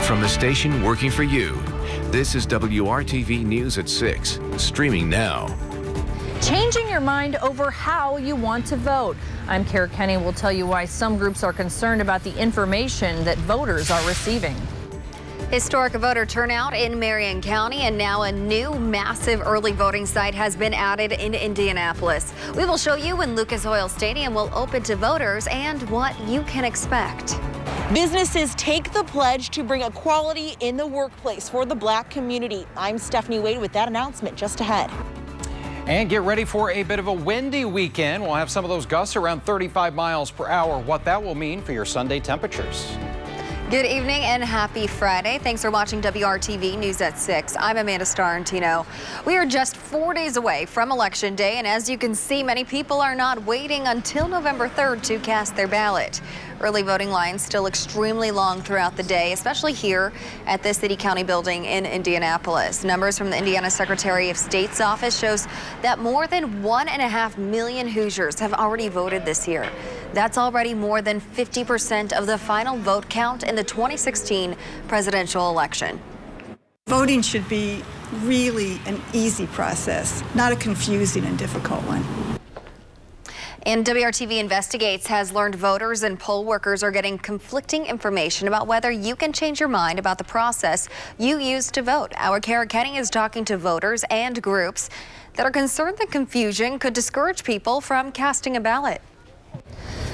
From the station working for you, this is WRTV News at 6, streaming now. Changing your mind over how you want to vote. I'm Kara Kenny. We'll tell you why some groups are concerned about the information that voters are receiving. Historic voter turnout in Marion County, and now a new massive early voting site has been added in Indianapolis. We will show you when Lucas Oil Stadium will open to voters and what you can expect. Businesses take the pledge to bring equality in the workplace for the Black community. I'm Stephanie Wade with that announcement just ahead. And get ready for a bit of a windy weekend. We'll have some of those gusts around 35 miles per hour. What that will mean for your Sunday temperatures. Good evening and happy Friday. Thanks for watching WRTV News at 6. I'm Amanda Starantino. We are just 4 days away from Election Day, and as you can see, many people are not waiting until November 3rd to cast their ballot. Early voting lines still extremely long throughout the day, especially here at the City County building in Indianapolis. Numbers from the Indiana Secretary of State's office shows that more than 1.5 million Hoosiers have already voted this year. That's already more than 50% of the final vote count in the 2016 presidential election. Voting should be really an easy process, not a confusing and difficult one. And WRTV Investigates has learned voters and poll workers are getting conflicting information about whether you can change your mind about the process you use to vote. Our Kara Kenny is talking to voters and groups that are concerned that confusion could discourage people from casting a ballot.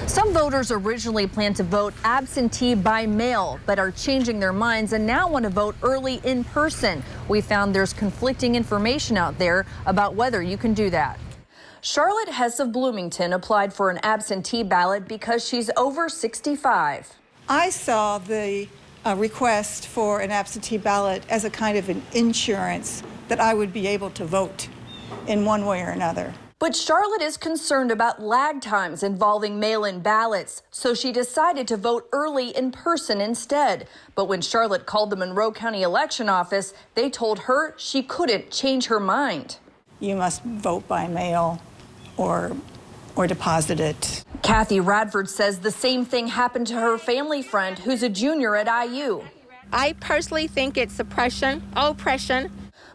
Some voters originally planned to vote absentee by mail, but are changing their minds and now want to vote early in person. We found there's conflicting information out there about whether you can do that. Charlotte Hess of Bloomington applied for an absentee ballot because she's over 65. I saw the request for an absentee ballot as a kind of an insurance that I would be able to vote in one way or another. But Charlotte is concerned about lag times involving mail-in ballots, so she decided to vote early in person instead. But when Charlotte called the Monroe County Election Office, they told her she couldn't change her mind. You must vote by mail or deposit it. Kathy Radford says the same thing happened to her family friend who's a junior at IU. I personally think it's oppression.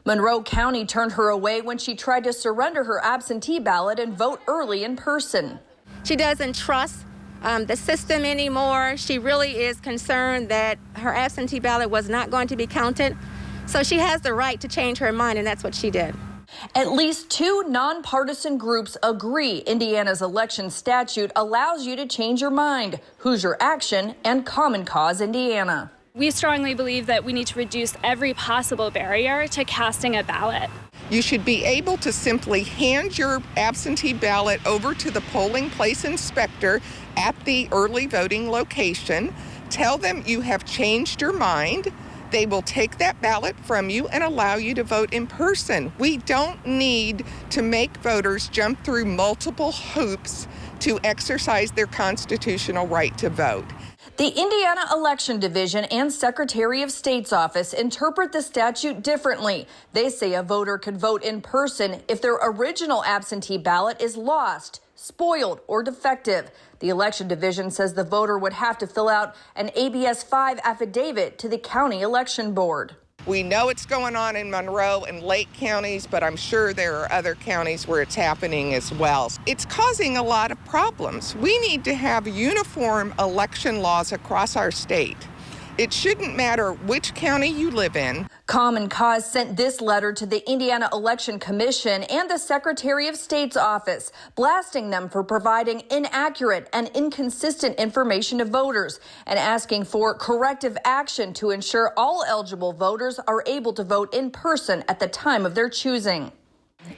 Monroe County turned her away when she tried to surrender her absentee ballot and vote early in person. She doesn't trust the system anymore. She really is concerned that her absentee ballot was not going to be counted. So she has the right to change her mind, and that's what she did. At least two nonpartisan groups agree Indiana's election statute allows you to change your mind: Hoosier Action and Common Cause Indiana. We strongly believe that we need to reduce every possible barrier to casting a ballot. You should be able to simply hand your absentee ballot over to the polling place inspector at the early voting location. Tell them you have changed your mind. They will take that ballot from you and allow you to vote in person. We don't need to make voters jump through multiple hoops to exercise their constitutional right to vote. The Indiana Election Division and Secretary of State's office interpret the statute differently. They say a voter could vote in person if their original absentee ballot is lost, spoiled, or defective. The Election Division says the voter would have to fill out an ABS 5 affidavit to the county election board. We know it's going on in Monroe and Lake counties, but I'm sure there are other counties where it's happening as well. It's causing a lot of problems. We need to have uniform election laws across our state. It shouldn't matter which county you live in. Common Cause sent this letter to the Indiana Election Commission and the Secretary of State's office, blasting them for providing inaccurate and inconsistent information to voters and asking for corrective action to ensure all eligible voters are able to vote in person at the time of their choosing.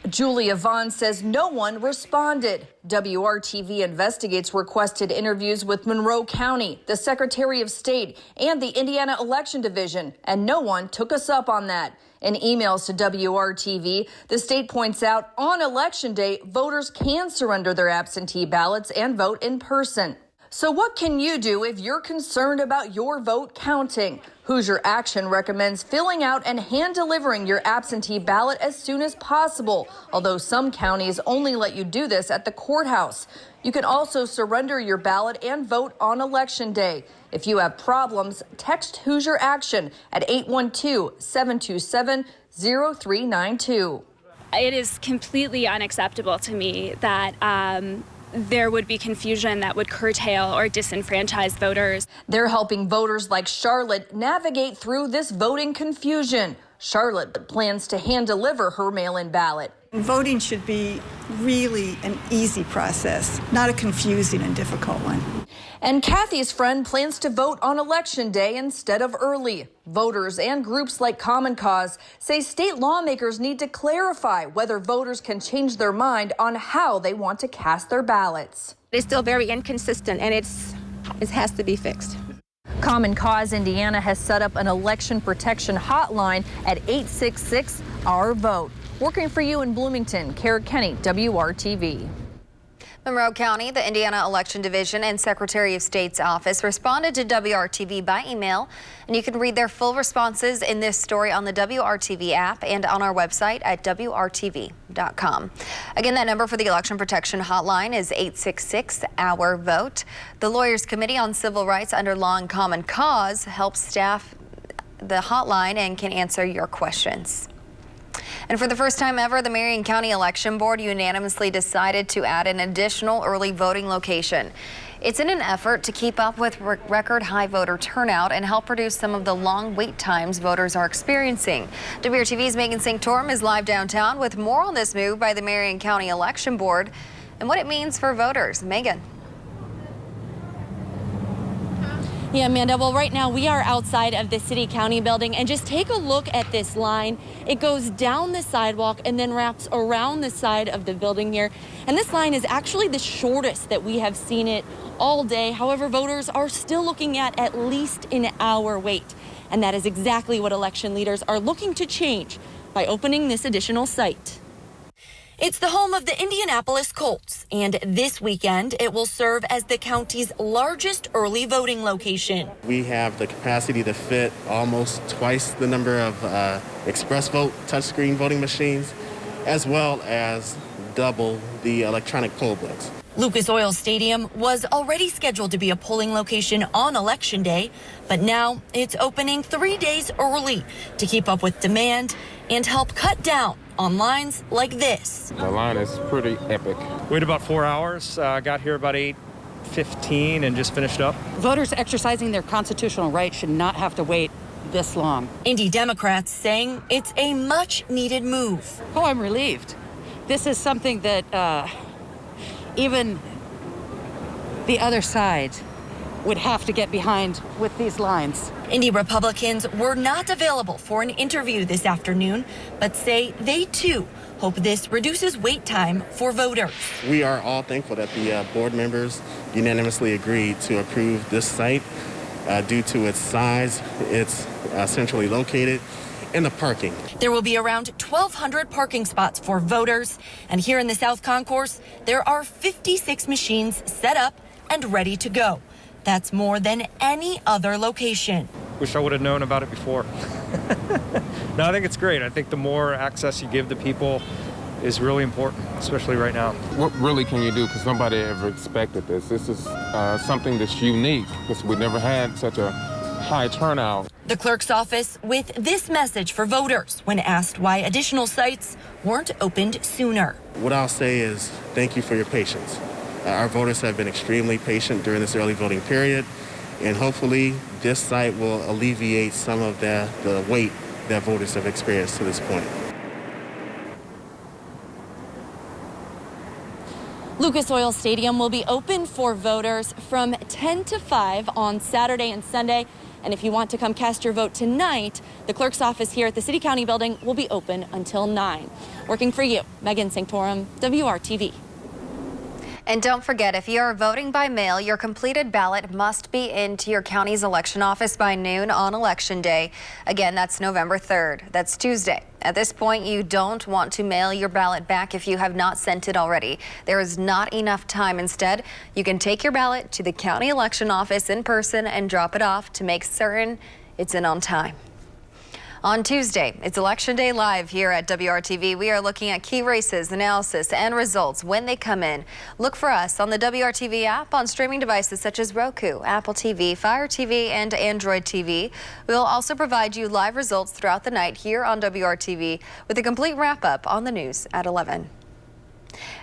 Julia Vaughn says no one responded. WRTV Investigates requested interviews with Monroe County, the Secretary of State, and the Indiana Election Division, and no one took us up on that. In emails to WRTV, the state points out on Election Day, voters can surrender their absentee ballots and vote in person. So what can you do if you're concerned about your vote counting? Hoosier Action recommends filling out and hand-delivering your absentee ballot as soon as possible, although some counties only let you do this at the courthouse. You can also surrender your ballot and vote on Election Day. If you have problems, text Hoosier Action at 812-727-0392. It is completely unacceptable to me that there would be confusion that would curtail or disenfranchise voters. They're helping voters like Charlotte navigate through this voting confusion. Charlotte plans to hand-deliver her mail-in ballot. Voting should be really an easy process, not a confusing and difficult one. And Kathy's friend plans to vote on Election Day instead of early. Voters and groups like Common Cause say state lawmakers need to clarify whether voters can change their mind on how they want to cast their ballots. It's still very inconsistent, and it has to be fixed. Common Cause Indiana has set up an election protection hotline at 866-OUR-VOTE. Working for you in Bloomington, Kara Kenny, WRTV. Monroe County, the Indiana Election Division and Secretary of State's office responded to WRTV by email, and you can read their full responses in this story on the WRTV app and on our website at WRTV.com. Again, that number for the Election Protection Hotline is 866-OUR-VOTE. The Lawyers Committee on Civil Rights under Law and Common Cause helps staff the hotline and can answer your questions. And for the first time ever, the Marion County Election Board unanimously decided to add an additional early voting location. It's in an effort to keep up with record high voter turnout and help reduce some of the long wait times voters are experiencing. WRTV's Megan Sanctorum is live downtown with more on this move by the Marion County Election Board and what it means for voters. Megan. Yeah, Amanda, well, right now we are outside of the City County building, and just take a look at this line. It goes down the sidewalk and then wraps around the side of the building here. And this line is actually the shortest that we have seen it all day. However, voters are still looking at least an hour wait. And that is exactly what election leaders are looking to change by opening this additional site. It's the home of the Indianapolis Colts, and this weekend it will serve as the county's largest early voting location. We have the capacity to fit almost twice the number of express vote touchscreen voting machines, as well as double the electronic poll books. Lucas Oil Stadium was already scheduled to be a polling location on Election Day, but now it's opening 3 days early to keep up with demand and help cut down on lines like this. The line is pretty epic. Waited about 4 hours, got here about 8:15 and just finished up. Voters exercising their constitutional right should not have to wait this long. Indy Democrats saying it's a much needed move. Oh, I'm relieved. This is something that even the other side would have to get behind with these lines. Indy Republicans were not available for an interview this afternoon, but say they too hope this reduces wait time for voters. We are all thankful that the board members unanimously agreed to approve this site due to its size, it's centrally located, and the parking. There will be around 1,200 parking spots for voters, and here in the South Concourse, there are 56 machines set up and ready to go. That's more than any other location. Wish I would have known about it before. No, I think it's great. I think the more access you give the people is really important, especially right now. What really can you do? Because nobody ever expected this. This is something that's unique because we never had such a high turnout. The clerk's office with this message for voters when asked why additional sites weren't opened sooner. What I'll say is thank you for your patience. Our voters have been extremely patient during this early voting period, and hopefully this site will alleviate some of the wait that voters have experienced to this point. Lucas Oil Stadium will be open for voters from 10 to 5 on Saturday and Sunday. And if you want to come cast your vote tonight, the clerk's office here at the City County building will be open until 9. Working for you, Megan Sanctorum, WRTV. And don't forget, if you are voting by mail, your completed ballot must be into your county's election office by noon on Election Day. Again, that's November 3rd. That's Tuesday. At this point, you don't want to mail your ballot back if you have not sent it already. There is not enough time. Instead, you can take your ballot to the county election office in person and drop it off to make certain it's in on time. On Tuesday, it's Election Day Live here at WRTV. We are looking at key races, analysis, and results when they come in. Look for us on the WRTV app on streaming devices such as Roku, Apple TV, Fire TV, and Android TV. We'll also provide you live results throughout the night here on WRTV with a complete wrap-up on the news at 11.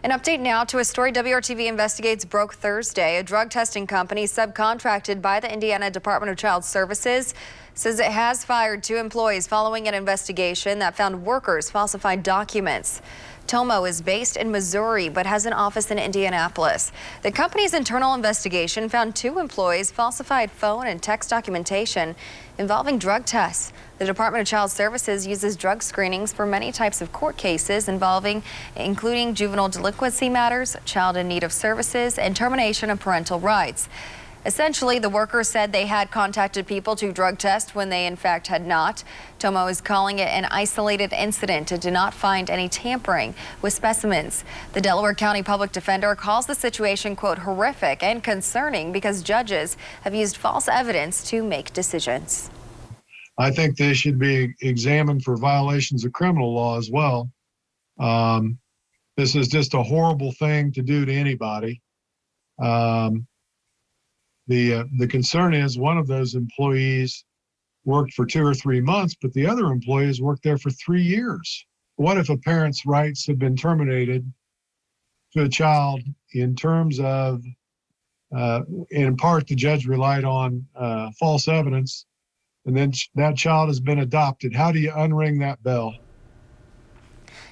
An update now to a story WRTV investigates broke Thursday. A drug testing company subcontracted by the Indiana Department of Child Services says it has fired 2 employees following an investigation that found workers falsified documents. Tomo is based in Missouri but has an office in Indianapolis. The company's internal investigation found 2 employees falsified phone and text documentation involving drug tests. The Department of Child Services uses drug screenings for many types of court cases including juvenile delinquency matters, child in need of services, and termination of parental rights. Essentially, the workers said they had contacted people to drug test when they in fact had not. Tomo is calling it an isolated incident and did not find any tampering with specimens. The Delaware County Public Defender calls the situation, quote, horrific and concerning because judges have used false evidence to make decisions. I think they should be examined for violations of criminal law as well. This is just a horrible thing to do to anybody. The concern is one of those employees worked for 2 or 3 months, but the other employees worked there for 3 years. What if a parent's rights have been terminated to a child in terms of, in part, the judge relied on false evidence, and then that child has been adopted? How do you unring that bell?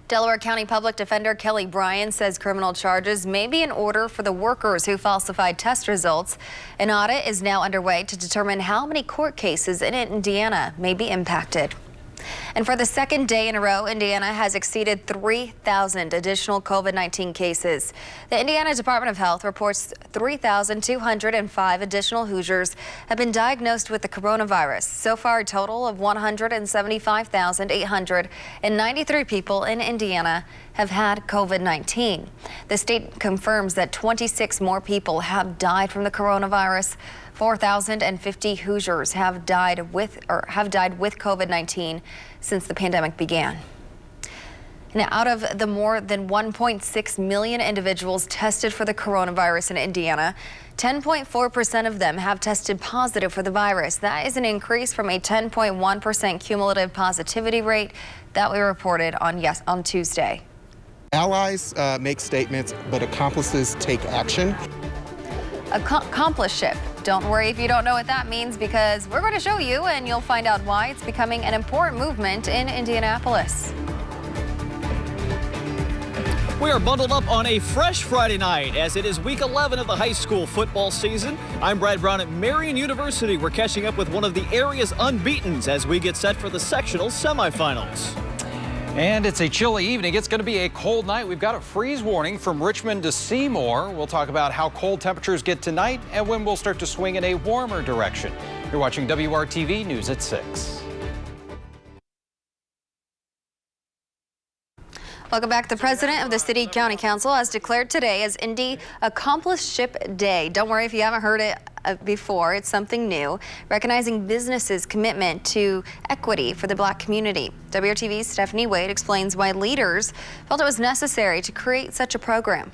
Delaware County Public Defender Kelly Bryan says criminal charges may be in order for the workers who falsified test results. An audit is now underway to determine how many court cases in Indiana may be impacted. And for the second day in a row, Indiana has exceeded 3,000 additional COVID-19 cases. The Indiana Department of Health reports 3,205 additional Hoosiers have been diagnosed with the coronavirus. So far, a total of 175,893 people in Indiana have had COVID-19. The state confirms that 26 more people have died from the coronavirus. 4,050 Hoosiers have died with COVID-19 since the pandemic began. Now, out of the more than 1.6 million individuals tested for the coronavirus in Indiana, 10.4% of them have tested positive for the virus. That is an increase from a 10.1% cumulative positivity rate that we reported on Tuesday. Allies make statements, but accomplices take action. Accomplishship. Don't worry if you don't know what that means, because we're going to show you and you'll find out why it's becoming an important movement in Indianapolis. We are bundled up on a fresh Friday night as it is week 11 of the high school football season. I'm Brad Brown at Marion University. We're catching up with one of the area's unbeatens as we get set for the sectional semifinals. And it's a chilly evening. It's going to be a cold night. We've got a freeze warning from Richmond to Seymour. We'll talk about how cold temperatures get tonight and when we'll start to swing in a warmer direction. You're watching WRTV News at 6. Welcome back. The president of the City County Council has declared today as Indy Accompliceship Day. Don't worry if you haven't heard it before. It's something new, recognizing businesses' commitment to equity for the Black community. WRTV's Stephanie Wade explains why leaders felt it was necessary to create such a program.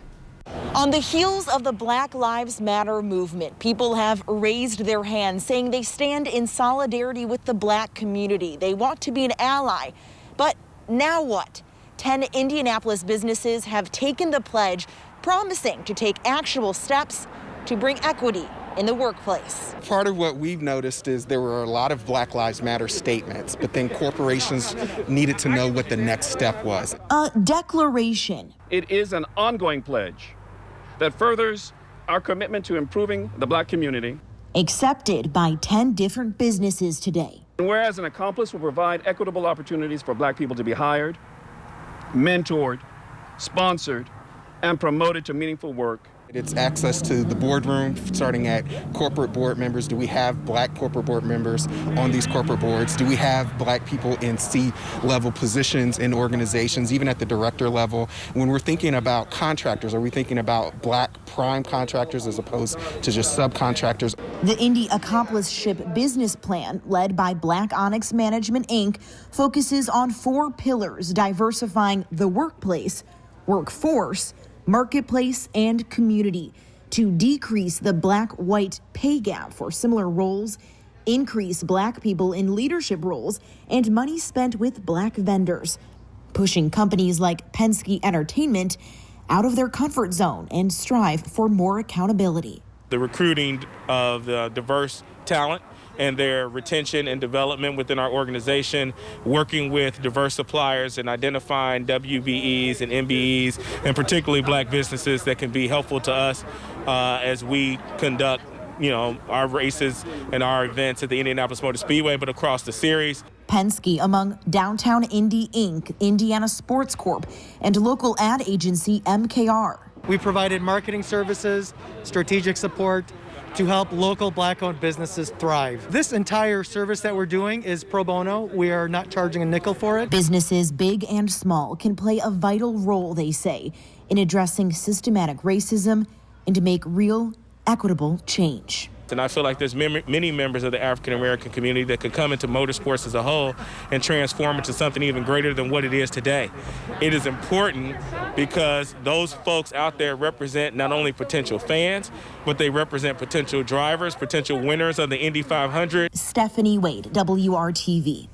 On the heels of the Black Lives Matter movement, people have raised their hands saying they stand in solidarity with the Black community. They want to be an ally. But now what? 10 Indianapolis businesses have taken the pledge, promising to take actual steps to bring equity in the workplace. Part of what we've noticed is there were a lot of Black Lives Matter statements, but then corporations needed to know what the next step was. A declaration. It is an ongoing pledge that furthers our commitment to improving the Black community. Accepted by 10 different businesses today. And whereas an accomplice will provide equitable opportunities for Black people to be hired, mentored, sponsored, and promoted to meaningful work. It's access to the boardroom, starting at corporate board members. Do we have black corporate board members on these corporate boards? Do we have black people in C-level positions in organizations, even at the director level? When we're thinking about contractors, are we thinking about black prime contractors as opposed to just subcontractors? The Indy Accomplishment Business Plan, led by Black Onyx Management, Inc., focuses on 4 pillars, diversifying the workplace, workforce, marketplace, and community to decrease the black-white pay gap for similar roles, increase black people in leadership roles, and money spent with black vendors, pushing companies like Penske Entertainment out of their comfort zone and strive for more accountability. The recruiting of the diverse talent and their retention and development within our organization, working with diverse suppliers and identifying WBEs and MBEs, and particularly black businesses that can be helpful to us as we conduct, our races and our events at the Indianapolis Motor Speedway, but across the series. Penske among Downtown Indy Inc., Indiana Sports Corp., and local ad agency MKR. We provided marketing services, strategic support to help local black-owned businesses thrive. This entire service that we're doing is pro bono. We are not charging a nickel for it. Businesses big and small can play a vital role, they say, in addressing systematic racism and to make real, equitable change. And I feel like there's many members of the African American community that could come into motorsports as a whole and transform it to something even greater than what it is today. It is important because those folks out there represent not only potential fans, but they represent potential drivers, potential winners of the Indy 500. Stephanie Wade, WRTV.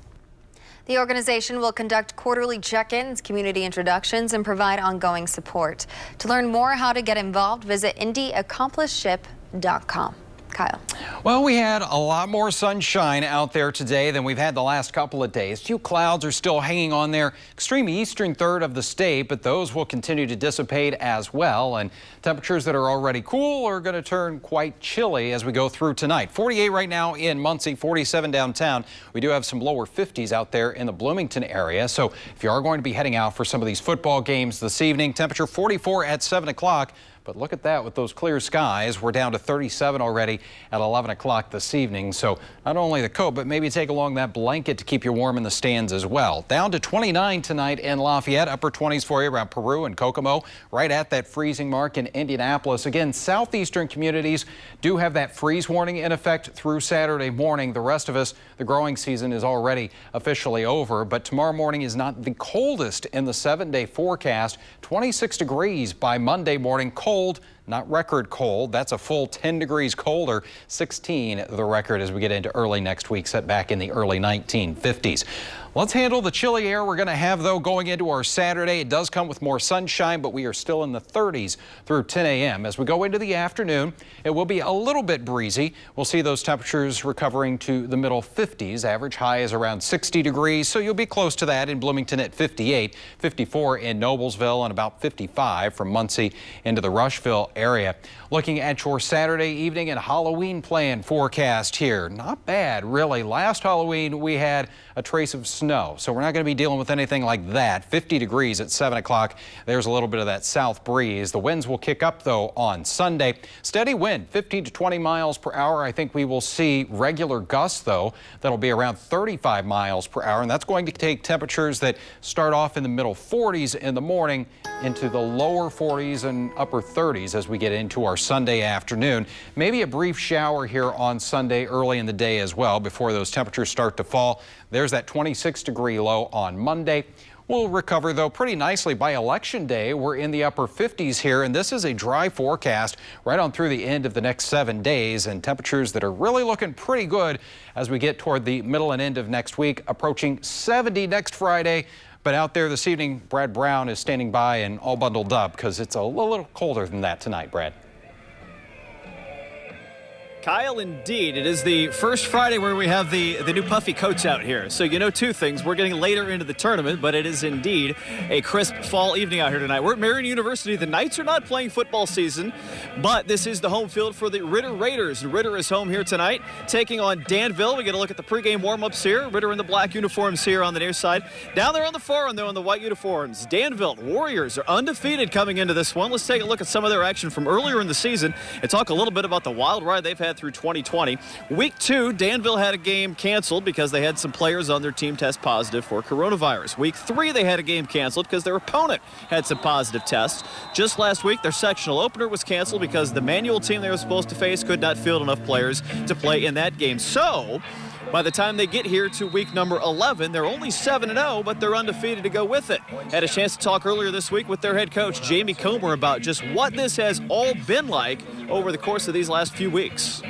The organization will conduct quarterly check-ins, community introductions, and provide ongoing support. To learn more how to get involved, visit IndyAccomplishship.com. Kyle. Well, we had a lot more sunshine out there today than we've had the last couple of days. Few clouds are still hanging on their extreme eastern third of the state, but those will continue to dissipate as well. And temperatures that are already cool are going to turn quite chilly as we go through tonight. 48 right now in Muncie, 47 downtown. We do have some lower 50s out there in the Bloomington area. So if you are going to be heading out for some of these football games this evening, temperature 44 at 7 o'clock. But look at that with those clear skies. We're down to 37 already at 11 o'clock this evening. So not only the coat, but maybe take along that blanket to keep you warm in the stands as well. Down to 29 tonight in Lafayette, upper 20s for you around Peru and Kokomo, right at that freezing mark in Indianapolis. Again, southeastern communities do have that freeze warning in effect through Saturday morning. The rest of us, the growing season is already officially over, but tomorrow morning is not the coldest in the 7-day forecast. 26 degrees by Monday morning. Cold, not record cold. That's a full 10 degrees colder. 16 the record as we get into early next week, set back in the early 1950s. Let's handle the chilly air we're going to have, though, going into our Saturday. It does come with more sunshine, but we are still in the 30s through 10 a.m. As we go into the afternoon, it will be a little bit breezy. We'll see those temperatures recovering to the middle 50s. Average high is around 60 degrees, so you'll be close to that in Bloomington at 58, 54 in Noblesville, and about 55 from Muncie into the Rushville area. Looking at your Saturday evening and Halloween plan forecast here. Not bad, really. Last Halloween, we had a trace of snow, so we're not going to be dealing with anything like that. 50 degrees at 7 o'clock. There's a little bit of that south breeze. The winds will kick up, though, on Sunday. Steady wind, 15 to 20 miles per hour. I think we will see regular gusts, though. That'll be around 35 miles per hour, and that's going to take temperatures that start off in the middle 40s in the morning into the lower 40s and upper 30s as we get into our Sunday afternoon. Maybe a brief shower here on Sunday early in the day as well before those temperatures start to fall. There's that 26-degree low on Monday. We'll recover, though, pretty nicely by Election Day. We're in the upper 50s here, and this is a dry forecast right on through the end of the next 7 days, and temperatures that are really looking pretty good as we get toward the middle and end of next week, approaching 70 next Friday. But out there this evening, Brad Brown is standing by and all bundled up because it's a little colder than that tonight, Brad. Kyle, indeed. It is the first Friday where we have the new puffy coats out here. So you know two things. We're getting later into the tournament, but it is indeed a crisp fall evening out here tonight. We're at Marion University. The Knights are not playing football season, but this is the home field for the Ritter Raiders. Ritter is home here tonight, taking on Danville. We get a look at the pregame warm-ups here. Ritter in the black uniforms here on the near side. Down there on the far end, though, in the white uniforms, Danville Warriors are undefeated coming into this one. Let's take a look at some of their action from earlier in the season and talk a little bit about the wild ride they've had through 2020. Week 2, Danville had a game canceled because they had some players on their team test positive for coronavirus. Week 3, they had a game canceled because their opponent had some positive tests. Just last week, their sectional opener was canceled because the manual team they were supposed to face could not field enough players to play in that game. So, by the time they get here to week number 11, they're only 7-0, but they're undefeated to go with it. Had a chance to talk earlier this week with their head coach, Jamie Comer, about just what this has all been like over the course of these last few weeks.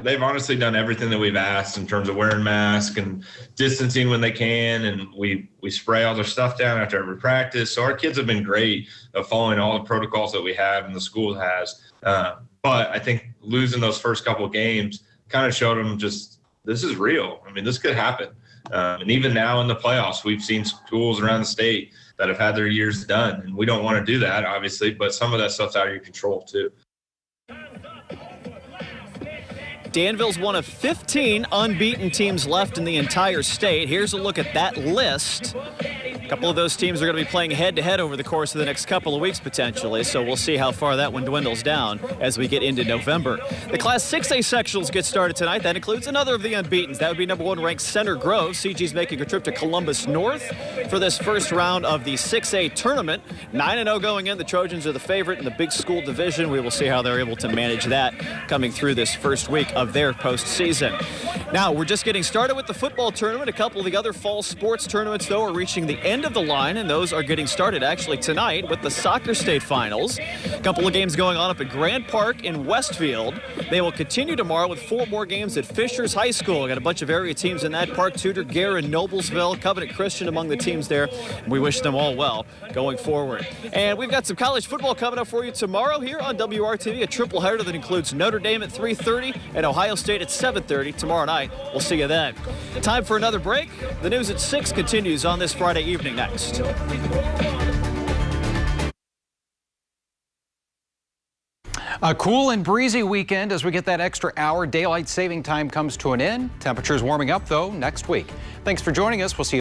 They've honestly done everything that we've asked in terms of wearing masks and distancing when they can, and we spray all their stuff down after every practice. So our kids have been great at following all the protocols that we have and the school has. But I think losing those first couple of games kind of showed them just, this is real. I mean, this could happen. And even now in the playoffs, we've seen schools around the state that have had their years done. And we don't want to do that, obviously, but some of that stuff's out of your control, too. Danville's one of 15 unbeaten teams left in the entire state. Here's a look at that list. A couple of those teams are going to be playing head-to-head over the course of the next couple of weeks, potentially, so we'll see how far that one dwindles down as we get into November. The Class 6A sectionals get started tonight. That includes another of the unbeatens. That would be number 1 ranked Center Grove. CG's making a trip to Columbus North for this first round of the 6A tournament. 9-0 going in. The Trojans are the favorite in the big school division. We will see how they're able to manage that coming through this first week of their postseason. Now, we're just getting started with the football tournament. A couple of the other fall sports tournaments, though, are reaching the end of the line, and those are getting started actually tonight with the soccer state finals. A couple of games going on up at Grant Park in Westfield. They will continue tomorrow with 4 more games at Fishers High School. We got a bunch of area teams in that park. Tudor, Guerin, Noblesville, Covenant Christian among the teams there. We wish them all well going forward. And we've got some college football coming up for you tomorrow here on WRTV, a triple header that includes Notre Dame at 3:30 and Ohio State at 7:30 tomorrow night. We'll see you then. Time for another break. The news at 6 continues on this Friday evening next. A cool and breezy weekend as we get that extra hour. Daylight saving time comes to an end. Temperatures warming up, though, next week. Thanks for joining us. We'll see you